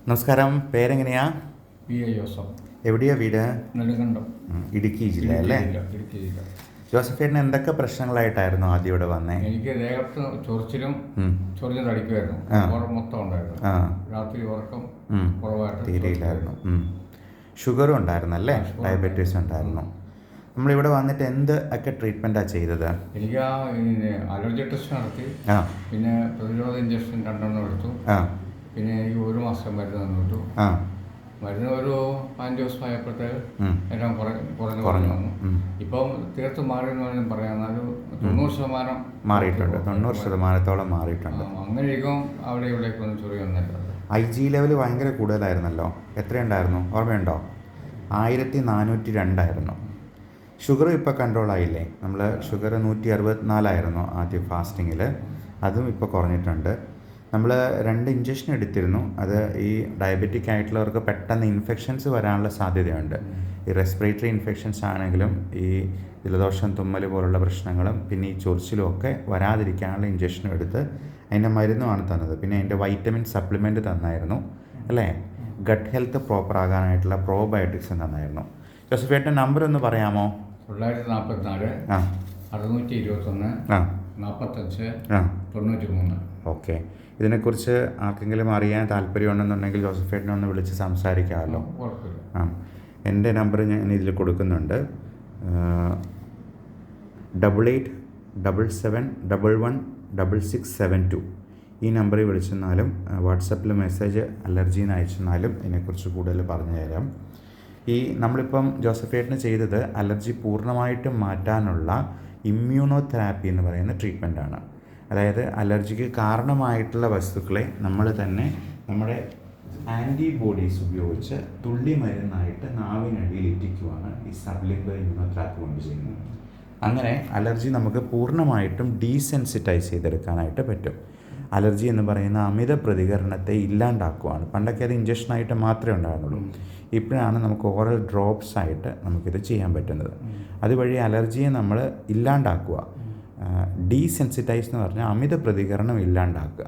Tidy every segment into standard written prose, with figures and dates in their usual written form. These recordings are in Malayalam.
നമസ്കാരം. പേരെങ്ങനെയാ? P I Joseph. എവിടെയാ വീട്? നെടുങ്കണ്ടം, ഇടുക്കി ജില്ല അല്ലേ? ഇടുക്കി ജില്ല. ജോസഫേട്ടന് എന്തൊക്കെ പ്രശ്നങ്ങളായിട്ടായിരുന്നു ആദ്യം ഇവിടെ വന്നേ? എനിക്ക് ദേഹത്ത് ചൊറിച്ചിലും തടിക്കുമായിരുന്നു. മൊത്തം ഉണ്ടായിരുന്നു. രാത്രി ഉറക്കം കുറവായിട്ട് തീരെയില്ലായിരുന്നു. ഷുഗറും ഉണ്ടായിരുന്നല്ലേ? ഡയബറ്റീസ് ഉണ്ടായിരുന്നു. നമ്മളിവിടെ വന്നിട്ട് എന്ത് ഒക്കെ ട്രീറ്റ്മെൻറ്റാണ് ചെയ്തത്? എനിക്ക് അലർജി ടെസ്റ്റ് നടത്തി, പിന്നെ പ്രതിരോധ ഇഞ്ചക്ഷൻ 2 എടുത്തു, പിന്നെ എനിക്ക് 1 മാസം മരുന്ന് തന്നിട്ടു. മരുന്ന് ഒരു 5 ദിവസമായപ്പോഴത്തേക്ക് എല്ലാം കുറഞ്ഞു വന്നു. ഇപ്പം തീർത്തും മാറിയെന്ന് വേണമെങ്കിൽ പറയാം. എന്നാലും 90% മാറിയിട്ടുണ്ട്. 90% മാറിയിട്ടുണ്ട്. അങ്ങനെ ഇരിക്കും. അവിടെ ഇവിടേക്ക് ഒന്ന് ചൊറി വന്നിട്ടുണ്ട്. IG ലെവൽ ഭയങ്കര കൂടുതലായിരുന്നല്ലോ. എത്രയുണ്ടായിരുന്നു ഓർമ്മയുണ്ടോ? 1402 ഷുഗർ ഇപ്പോൾ കൺട്രോൾ ആയില്ലേ? നമ്മൾ ഷുഗർ 164 ആദ്യം ഫാസ്റ്റിങ്ങിൽ. അതും ഇപ്പോൾ കുറഞ്ഞിട്ടുണ്ട്. നമ്മൾ 2 ഇഞ്ചക്ഷൻ എടുത്തിരുന്നു. അത് ഈ ഡയബറ്റിക് ആയിട്ടുള്ളവർക്ക് പെട്ടെന്ന് ഇൻഫെക്ഷൻസ് വരാനുള്ള സാധ്യതയുണ്ട്. ഈ റെസ്പിറേറ്ററി ഇൻഫെക്ഷൻസ് ആണെങ്കിലും ഈ ജലദോഷം, തുമ്മൽ പോലുള്ള പ്രശ്നങ്ങളും പിന്നെ ഈ ചൊറിച്ചിലും ഒക്കെ വരാതിരിക്കാനുള്ള ഇഞ്ചക്ഷനും എടുത്ത് അതിൻ്റെ മരുന്നുമാണ് തന്നത്. പിന്നെ അതിൻ്റെ വൈറ്റമിൻ സപ്ലിമെൻറ്റ് തന്നായിരുന്നു അല്ലേ? ഗട്ട് ഹെൽത്ത് പ്രോപ്പർ ആകാനായിട്ടുള്ള പ്രോബയോട്ടിക്സും തന്നായിരുന്നു. ജോസഫേട്ടൻ്റെ നമ്പർ ഒന്ന് പറയാമോ? 944 621 45 93. ഓക്കെ. ഇതിനെക്കുറിച്ച് ആർക്കെങ്കിലും അറിയാൻ താല്പര്യമുണ്ടെന്നുണ്ടെങ്കിൽ ജോസഫേട്ടനെ ഒന്ന് വിളിച്ച് സംസാരിക്കാമല്ലോ. എൻ്റെ നമ്പർ ഞാൻ ഇതിൽ കൊടുക്കുന്നുണ്ട്. 8877116672. ഈ നമ്പറിൽ വിളിച്ചെന്നാലും വാട്സപ്പിൽ മെസ്സേജ് അലർജീന്ന് അയച്ചെന്നാലും ഇതിനെക്കുറിച്ച് കൂടുതൽ പറഞ്ഞു തരാം. ഈ നമ്മളിപ്പം ജോസഫേട്ടന് ചെയ്തത് അലർജി പൂർണ്ണമായിട്ടും മാറ്റാനുള്ള ഇമ്മ്യൂണോ തെറാപ്പി എന്ന് പറയുന്ന ട്രീറ്റ്മെൻറ്റാണ്. അതായത് അലർജിക്ക് കാരണമായിട്ടുള്ള വസ്തുക്കളെ നമ്മൾ തന്നെ നമ്മുടെ ആൻറ്റിബോഡീസ് ഉപയോഗിച്ച് തുള്ളി മരുന്നായിട്ട് നാവിനടിയിൽ എത്തിക്കുവാണ് ഈ സബ്ലിംഗ്വൽ ഇമ്മ്യൂണോതെറാപ്പി കൊണ്ട് ചെയ്യുന്നത്. അങ്ങനെ അലർജി നമുക്ക് പൂർണ്ണമായിട്ടും ഡീസെൻസിറ്റൈസ് ചെയ്തെടുക്കാനായിട്ട് പറ്റും. അലർജി എന്ന് പറയുന്ന അമിത പ്രതികരണത്തെ ഇല്ലാണ്ടാക്കുവാണ്. പണ്ടൊക്കെ അത് ഇഞ്ചക്ഷനായിട്ട് മാത്രമേ ഉണ്ടായിരുന്നുള്ളൂ. ഇപ്പോഴാണ് നമുക്ക് ഓറൽ ഡ്രോപ്സ് ആയിട്ട് നമുക്കിത് ചെയ്യാൻ പറ്റുന്നത്. അതുവഴി അലർജിയെ നമ്മൾ ഇല്ലാണ്ടാക്കുക. ഡീസെൻസിറ്റൈസ് എന്ന് പറഞ്ഞാൽ അമിത പ്രതികരണം ഇല്ലാണ്ടാക്കുക.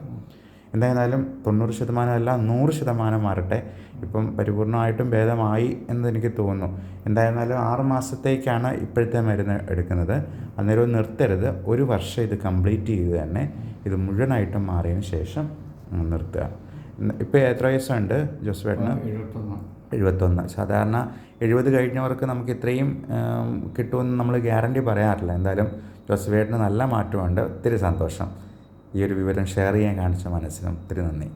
എന്തായിരുന്നാലും 90% അല്ല 100% മാറട്ടെ. ഇപ്പം പരിപൂർണമായിട്ടും ഭേദമായി എന്നെനിക്ക് തോന്നുന്നു. എന്തായിരുന്നാലും 6 മാസത്തേക്കാണ് ഇപ്പോഴത്തെ മരുന്ന് എടുക്കുന്നത്. അന്നേരം നിർത്തരുത്. 1 വർഷം ഇത് കംപ്ലീറ്റ് ചെയ്ത് തന്നെ ഇത് മുഴുവനായിട്ടും മാറിയതിന് ശേഷം നിർത്തുക. ഇപ്പോൾ എത്ര വയസ്സുണ്ട് ജോസഫേട്ടന്? 71. സാധാരണ 70 കഴിഞ്ഞവർക്ക് നമുക്ക് ഇത്രയും കിട്ടുമെന്ന് നമ്മൾ ഗ്യാരണ്ടി പറയാറില്ല. എന്തായാലും ജോസഫേട്ടന് നല്ല മാറ്റമുണ്ട്. ഒത്തിരി സന്തോഷം. ഈ ഒരു വിവരം ഷെയർ ചെയ്യാൻ കാണിച്ച മനസ്സിനും ഒത്തിരി നന്ദി.